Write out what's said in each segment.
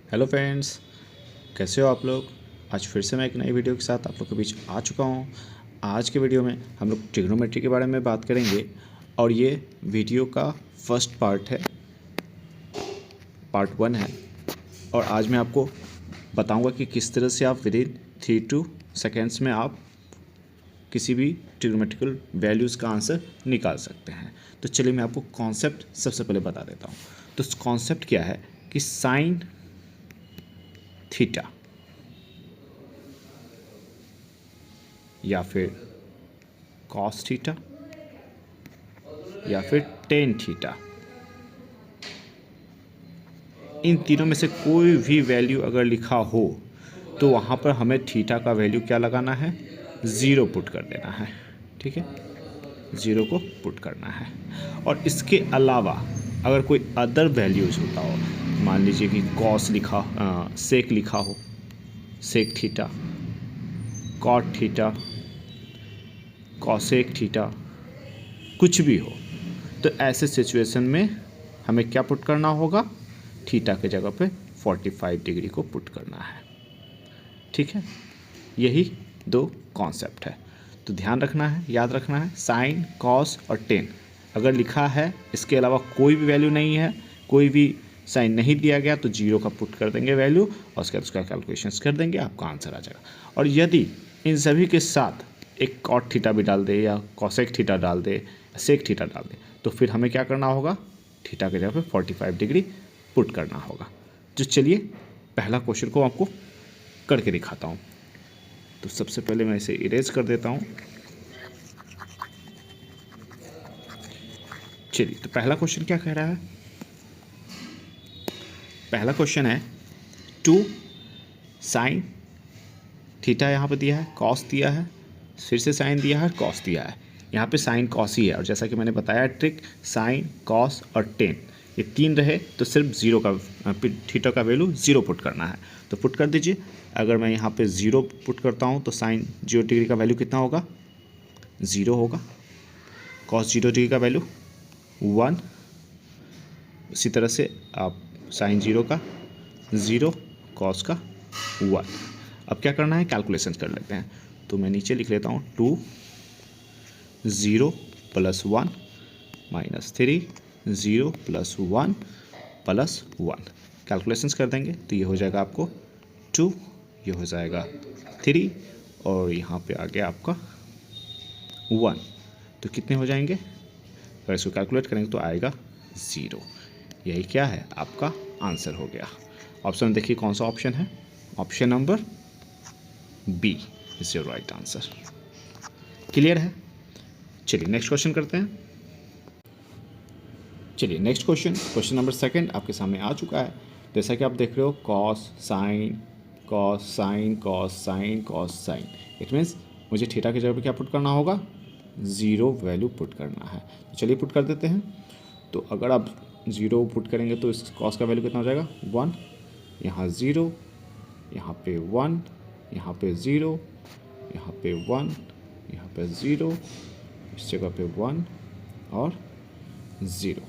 Hello friends, कैसे हो आप लोग। आज फिर से मैं एक नई वीडियो के साथ आप लोग के बीच आ चुका हूँ। आज के वीडियो में हम लोग ट्रिग्नोमेट्री के बारे में बात करेंगे और ये वीडियो का फर्स्ट पार्ट है, पार्ट 1 है। और आज मैं आपको बताऊंगा कि किस तरह से आप विदिन 3 सेकेंड्स में आप किसी भी ट्रिग्नोमेट्रिकल वैल्यूज़ का आंसर निकाल सकते हैं। तो चलिए मैं आपको कॉन्सेप्ट सबसे पहले बता देता हूँ। तो कॉन्सेप्ट क्या है कि साइन थीटा या फिर कॉस थीटा या फिर टेन थीटा, इन तीनों में से कोई भी वैल्यू अगर लिखा हो तो वहाँ पर हमें थीटा का वैल्यू क्या लगाना है, ज़ीरो पुट कर देना है। ठीक है, ज़ीरो को पुट करना है। और इसके अलावा अगर कोई अदर वैल्यूज़ होता हो, मान लीजिए कि कॉस लिखा सेक लिखा हो, sec theta, cot theta, cosec theta, कुछ भी हो, तो ऐसे सिचुएशन में हमें क्या पुट करना होगा, थीटा के जगह पे 45 डिग्री को पुट करना है। ठीक है, यही दो कॉन्सेप्ट है। तो ध्यान रखना है, याद रखना है, साइन कॉस और टेन अगर लिखा है, इसके अलावा कोई भी वैल्यू नहीं है, कोई भी साइन नहीं दिया गया, तो जीरो का पुट कर देंगे वैल्यू और उसके बाद उसका कैलकुलेशंस कर देंगे, आपका आंसर आ जाएगा। और यदि इन सभी के साथ एक कॉट थीटा भी डाल दे या कॉसेक थीटा डाल दे या सेक थीटा डाल दे, तो फिर हमें क्या करना होगा, थीटा के जगह पे 45 डिग्री पुट करना होगा। तो चलिए पहला क्वेश्चन को आपको करके दिखाता हूँ। तो सबसे पहले मैं इसे इरेज कर देता हूँ। चलिए, तो पहला क्वेश्चन क्या कह रहा है, पहला क्वेश्चन है 2 साइन थीटा, यहाँ पे दिया है, कॉस दिया है, फिर से साइन दिया है, कॉस दिया है। यहाँ पे साइन कॉस ही है, और जैसा कि मैंने बताया ट्रिक, साइन कॉस और टेन ये तीन रहे तो सिर्फ ज़ीरो का थीटा का वैल्यू ज़ीरो पुट करना है। तो पुट कर दीजिए। अगर मैं यहाँ पे ज़ीरो पुट करता हूँ तो साइन 0 डिग्री का वैल्यू कितना होगा, ज़ीरो होगा। कॉस 0 डिग्री का वैल्यू 1। इसी तरह से आप साइन 0 का 0, कॉस का 1। अब क्या करना है, कैलकुलेशन कर लेते हैं। तो मैं नीचे लिख लेता हूँ 2 0 + 1 - 3 0 + 1 + 1। कैलकुलेशंस कर देंगे तो ये हो जाएगा आपको 2, ये हो जाएगा 3 और यहाँ पे आ गया आपका 1। तो कितने हो जाएंगे, अगर इसको कैलकुलेट करेंगे तो आएगा 0। यही क्या है, आपका आंसर हो गया। ऑप्शन देखिए कौन सा ऑप्शन है, option number B is your right answer. Clear है। चलिए नेक्स्ट क्वेश्चन करते हैं। चलिए नेक्स्ट क्वेश्चन, क्वेश्चन नंबर 2 आपके सामने आ चुका है। जैसा कि आप देख रहे हो, cos sine cos sine cos sine cos sine, it means मुझे थीटा की जगह पे क्या पुट करना होगा, ज़ीरो वैल्यू पुट करना है। तो चलिए पुट कर देते हैं। तो अगर आप ज़ीरो पुट करेंगे तो इस कॉस का वैल्यू कितना हो जाएगा, 1, यहाँ 0, यहाँ पे 1, यहाँ पे 0, यहाँ पे 1, यहाँ पे 0, इस जगह पे 1 और 0।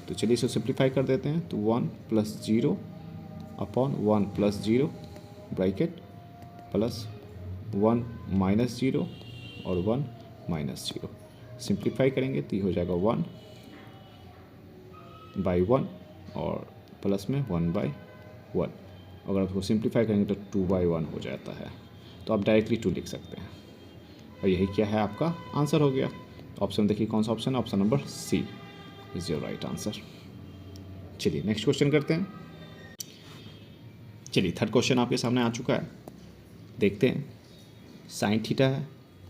तो चलिए इसे सिंप्लीफाई कर देते हैं। तो 1 + 0 अपॉन 1 + 0 ब्रैकेट प्लस 1 - 0 और 1 - 0। सिंप्लीफाई करेंगे तो ये हो जाएगा 1/1 और प्लस में 1/1। अगर आप उसको सिंप्लीफाई करेंगे तो 2/1 हो जाता है। तो आप डायरेक्टली 2 लिख सकते हैं और यही क्या है, आपका आंसर हो गया। ऑप्शन देखिए कौन सा ऑप्शन है, option number C is your right answer. चलिए नेक्स्ट क्वेश्चन करते हैं। चलिए थर्ड क्वेश्चन आपके सामने आ चुका है, देखते हैं। साइन थीटा है,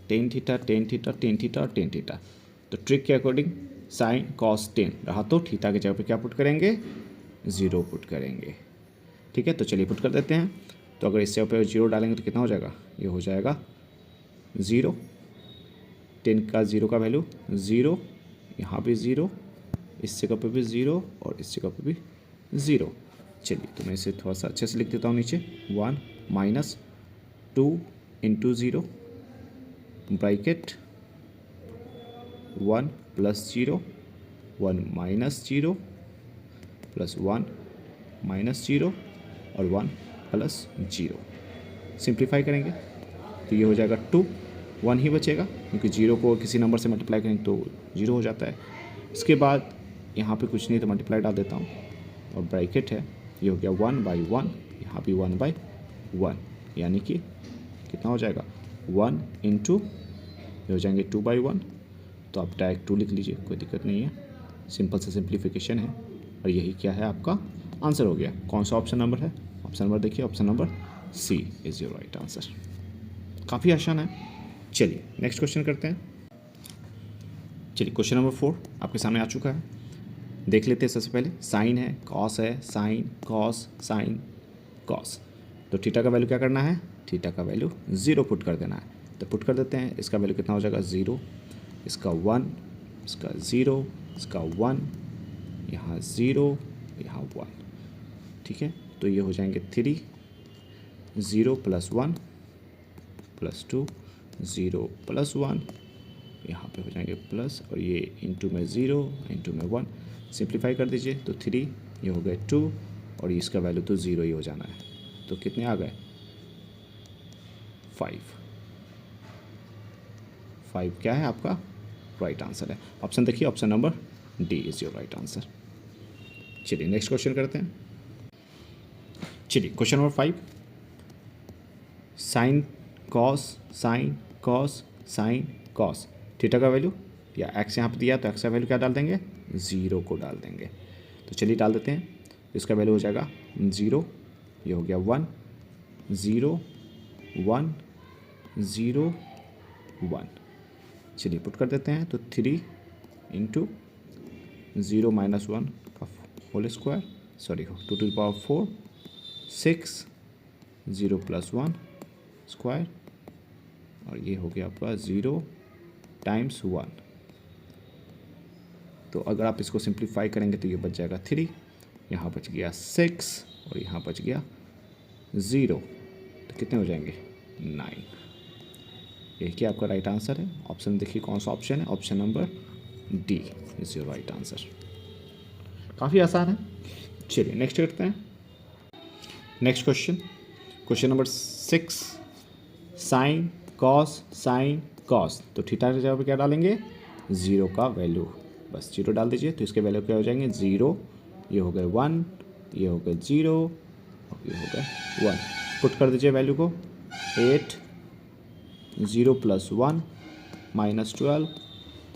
tan theta, tan theta, tan theta और टेन थीटा। तो ट्रिक के अकॉर्डिंग साइन कॉस टेन रहा तो थीटा की जगह पे क्या पुट करेंगे, 0 पुट करेंगे। ठीक है, तो चलिए पुट कर देते हैं। तो अगर इस जगह पे 0 डालेंगे तो कितना हो जाएगा, ये हो जाएगा 0, 10 का 0 का वैल्यू 0, यहाँ भी 0, इस जगह पे भी 0 और इस जगह पे भी 0। चलिए तो मैं इसे थोड़ा सा अच्छे से लिख देता हूँ नीचे, 1 - 2 × 0 ब्रैकेट 1 + 0 1 - 0 + 1 - 0 और 1 प्लस 0। सिंप्लीफाई करेंगे तो ये हो जाएगा 2, 1 ही बचेगा क्योंकि 0 को किसी नंबर से मल्टीप्लाई करेंगे तो 0 हो जाता है। इसके बाद यहाँ पे कुछ नहीं तो मल्टीप्लाई डाल देता हूँ और ब्रैकेट है, ये हो गया 1/1, यहाँ भी 1/1, यानी कि कितना हो जाएगा 1 इंटू ये हो जाएंगे 2/1। तो आप डायरेक्ट 2 लिख लीजिए, कोई दिक्कत नहीं है, सिंपल से सिंप्लीफिकेशन है और यही क्या है आपका आंसर हो गया। कौन सा ऑप्शन नंबर है? ऑप्शन नंबर देखिए, option number C is your right answer. काफ़ी आसान है। चलिए नेक्स्ट क्वेश्चन करते हैं। चलिए क्वेश्चन नंबर 4 आपके सामने आ चुका है, देख लेते हैं। सबसे पहले साइन है, कॉस है, साइन कॉस। तो थीटा का वैल्यू क्या करना है? थीटा का वैल्यू 0 पुट कर देना है। तो पुट कर देते हैं। इसका वैल्यू कितना हो जाएगा 0, इसका 1, इसका 0, इसका 1, यहाँ 0, यहाँ 1, ठीक है। तो ये हो जाएंगे 3, 0 + 1 + 2, 0 + 1, यहाँ पे हो जाएंगे प्लस और ये इंटू में 0 इंटू में 1। सिंप्लीफाई कर दीजिए तो 3, ये हो गए 2 और इसका वैल्यू तो 0 ही हो जाना है। तो कितने आ गए 5 क्या है आपका राइट आंसर है। ऑप्शन देखिए, option number D is your right answer. चलिए नेक्स्ट क्वेश्चन करते हैं। चलिए question number 5, sine cos theta का वैल्यू या एक्स यहाँ पर दिया तो एक्स का वैल्यू क्या डाल देंगे 0 को डाल देंगे। तो चलिए डाल देते हैं। इसका वैल्यू हो जाएगा 0, ये हो गया 1, 0, 1, 0, 1। चलिए पुट कर देते हैं तो 3 इंटू 0 - 1 का होल स्क्वायर, सॉरी 2⁴, 6, 0 + 1 स्क्वायर और ये हो गया आपका 0 × 1। तो अगर आप इसको सिंप्लीफाई करेंगे तो ये बच जाएगा 3, यहाँ बच गया 6 और यहाँ बच गया 0। तो कितने हो जाएंगे 9। यही क्या आपका राइट आंसर है। ऑप्शन देखिए कौन सा ऑप्शन है, option number D is your right answer. काफ़ी आसान है। चलिए नेक्स्ट करते हैं। Next question number 6, sine cos. तो थीटा की जगह पे क्या डालेंगे 0 का वैल्यू, बस 0 डाल दीजिए। तो इसके वैल्यू क्या हो जाएंगे 0, ये हो गए 1, ये हो गए 0 और ये हो गए 1। पुट कर दीजिए वैल्यू को 8, 0 + 1 - 12,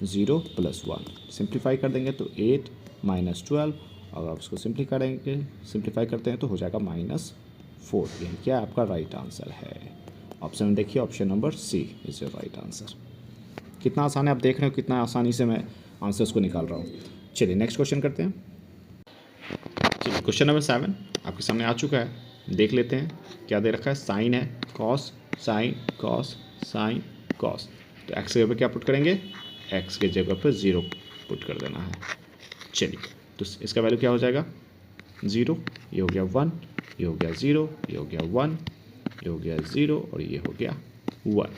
0 + 1। सिंप्लीफाई कर देंगे तो 8 - 12, अगर आप इसको सिंप्लीफाई करते हैं तो हो जाएगा -4। यही क्या आपका राइट आंसर है। ऑप्शन देखिए, option number C is your right answer. कितना आसान है, आप देख रहे हो कितना आसानी से मैं आंसर्स को निकाल रहा हूँ। चलिए नेक्स्ट क्वेश्चन करते हैं। चलिए क्वेश्चन नंबर 7 आपके सामने आ चुका है, देख लेते हैं क्या दे रखा है। साइन है, कॉस तो एक्स के जगह पर क्या पुट करेंगे, एक्स के जगह पर 0 पुट कर देना है। चलिए तो इसका वैल्यू क्या हो जाएगा 0, ये हो गया 1, ये हो गया 0, ये हो गया 1, ये हो गया 0 और ये हो गया 1।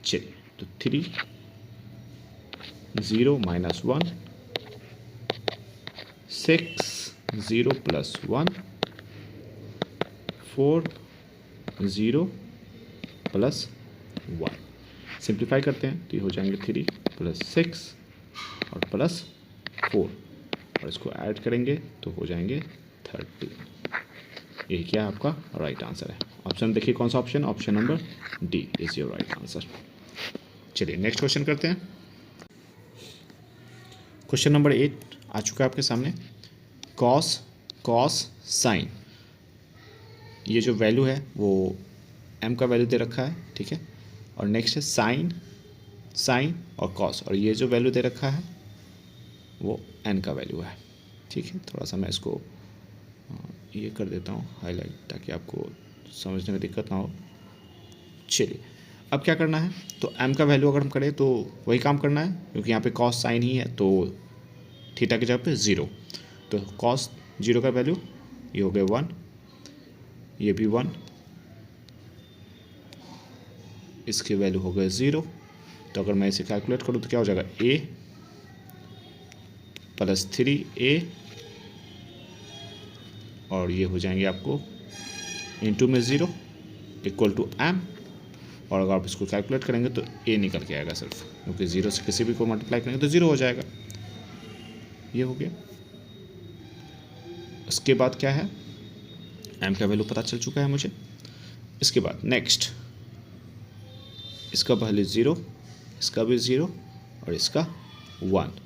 चलिए तो 3, 0 - 1, 6, 0 + 1, 4, 0 + 1। सिंप्लीफाई करते हैं तो ये हो जाएंगे 3 + 6 और +4 और इसको ऐड करेंगे तो हो जाएंगे 30। यही क्या है आपका राइट आंसर है। ऑप्शन देखिए कौन सा option, option number D is your right answer. चलिए नेक्स्ट क्वेश्चन करते हैं। क्वेश्चन नंबर 8 आ चुका है आपके सामने। कॉस साइन, ये जो वैल्यू है वो m का वैल्यू दे रखा है, ठीक है। और नेक्स्ट है साइन और कॉस, और ये जो वैल्यू दे रखा है वो n का वैल्यू है, ठीक है। थोड़ा सा मैं इसको ये कर देता हूँ हाईलाइट, ताकि आपको समझने में दिक्कत ना हो। चलिए अब क्या करना है, तो m का वैल्यू अगर हम करें तो वही काम करना है, क्योंकि यहाँ पे कॉस साइन ही है तो थीटा की जगह पे 0। तो कॉस 0 का वैल्यू ये हो गए 1, ये भी 1, इसके वैल्यू हो गए 0। तो अगर मैं इसे कैलकुलेट करूँ तो क्या हो जाएगा a + 3a और ये हो जाएंगे आपको इंटू में 0 इक्वल टू m, और अगर आप इसको कैलकुलेट करेंगे तो a निकल के आएगा सिर्फ, क्योंकि 0 से किसी भी को मल्टीप्लाई करेंगे तो 0 हो जाएगा। ये हो गया। उसके बाद क्या है, m का वैल्यू पता चल चुका है मुझे। इसके बाद नेक्स्ट, इसका वैल्यू 0, इसका भी 0 और इसका 1।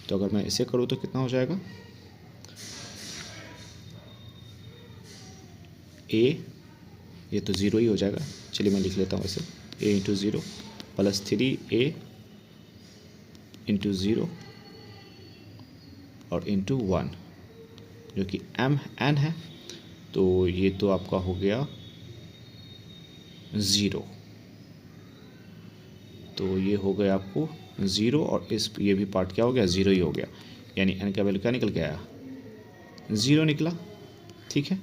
तो अगर मैं इसे करूँ तो कितना हो जाएगा, a, ये तो 0 ही हो जाएगा, चलिए मैं लिख लेता हूँ इसे, a into 0 plus 3a into 0 और इंटू 1, जो कि n है, तो ये तो आपका हो गया 0। तो ये हो गया आपको 0 और ये भी पार्ट क्या हो गया, 0 ही हो गया, यानी n का वैल्यू क्या निकल के आया, 0 निकला। ठीक है,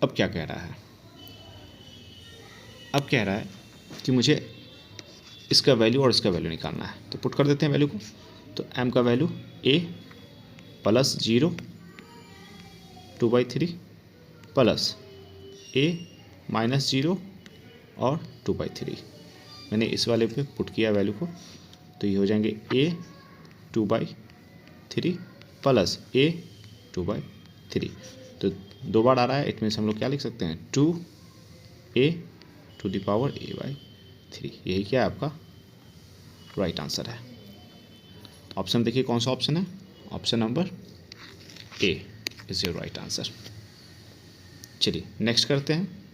अब क्या कह रहा है, अब कह रहा है कि मुझे इसका वैल्यू और इसका वैल्यू निकालना है। तो पुट कर देते हैं वैल्यू को। तो m का value a plus 0 2/3 plus a minus 0 और 2/3। मैंने इस वाले पे पुट किया वैल्यू को, तो ये हो जाएंगे a 2/3 प्लस a 2/3। तो 2 बार आ रहा है, इट मीन्स हम लोग क्या लिख सकते हैं, 2a to the power a/3। यही क्या है आपका राइट आंसर है। ऑप्शन देखिए कौन सा ऑप्शन है, option number A is your right answer. चलिए नेक्स्ट करते हैं।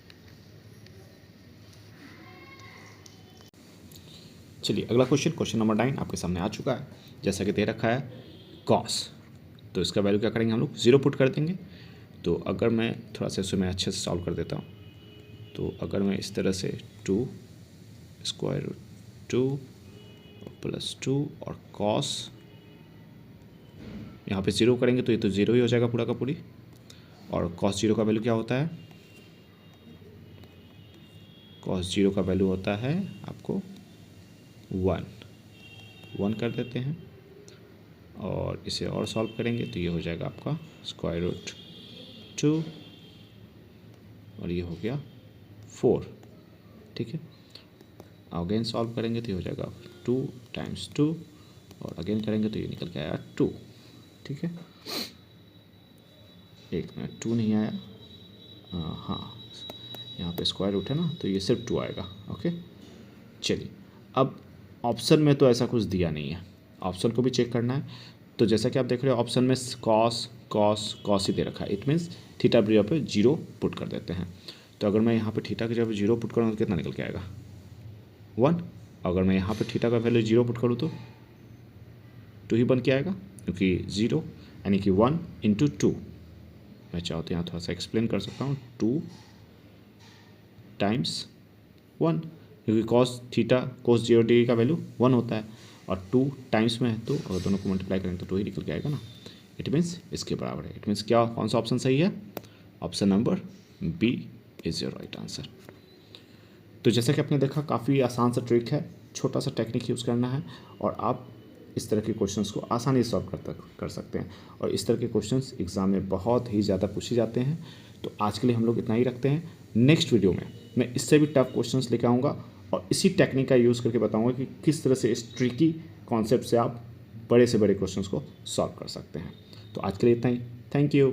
चलिए अगला क्वेश्चन नंबर 9 आपके सामने आ चुका है। जैसा कि दे रखा है कॉस, तो इसका वैल्यू क्या करेंगे हम लोग, 0 पुट कर देंगे। तो अगर मैं थोड़ा सा इसे मैं अच्छे से सॉल्व कर देता हूँ, तो अगर मैं इस तरह से 2 स्क्वायर रूट 2 प्लस 2 और कॉस यहाँ पे 0 करेंगे तो ये तो 0 ही हो जाएगा पूरा का पूरी। और कॉस 0 का वैल्यू क्या होता है, कॉस 0 का वैल्यू होता है आपको 1 कर देते हैं, और इसे और सॉल्व करेंगे तो ये हो जाएगा आपका स्क्वायर रूट 2 और ये हो गया 4। ठीक है, अगेन सॉल्व करेंगे तो ये हो जाएगा 2 टाइम्स 2 और अगेन करेंगे तो ये निकल के आया 2। ठीक है, एक मिनट, 2 नहीं आया, हाँ यहाँ पे स्क्वायर रूट है ना, तो ये सिर्फ 2 आएगा। ओके, चलिए अब ऑप्शन में तो ऐसा कुछ दिया नहीं है, ऑप्शन को भी चेक करना है। तो जैसा कि आप देख रहे हो ऑप्शन में कॉस कॉस कॉस ही दे रखा है, इट मीन्स थीटा जगह पे 0 पुट कर देते हैं। तो अगर मैं यहाँ पे थीटा की जगह पे 0 पुट करूँ तो कितना निकल के आएगा, 1। अगर मैं यहाँ पे थीटा का वैल्यू 0 पुट करूँ तो 2 ही बन के आएगा, क्योंकि 0 यानी कि 1 इंटू 2। मैं चाहूँ तो यहाँ थोड़ा सा एक्सप्लेन कर सकता हूँ, 2 टाइम्स 1, क्योंकि कॉस थीटा कोस 0 डिग्री का वैल्यू 1 होता है, और 2 टाइम्स में है तो अगर दोनों को मल्टीप्लाई करेंगे तो 2 ही निकल के आएगा ना। इट मीन्स इसके बराबर है। इट मीन्स क्या, कौन सा ऑप्शन सही है, option number B is your right answer. तो जैसा कि आपने देखा काफ़ी आसान सा ट्रिक है, छोटा सा टेक्निक यूज़ करना है और आप इस तरह के क्वेश्चंस को आसानी से सॉल्व कर सकते हैं। और इस तरह के क्वेश्चंस एग्ज़ाम में बहुत ही ज़्यादा पूछे जाते हैं। तो आज के लिए हम लोग इतना ही रखते हैं। नेक्स्ट वीडियो में मैं इससे भी टफ क्वेश्चंस लेकर आऊँगा और इसी टेक्निक का यूज़ करके बताऊँगा कि किस तरह से इस ट्रिकी कॉन्सेप्ट से आप बड़े से बड़े क्वेश्चंस को सॉल्व कर सकते हैं। तो आज के लिए इतना ही, थैंक यू।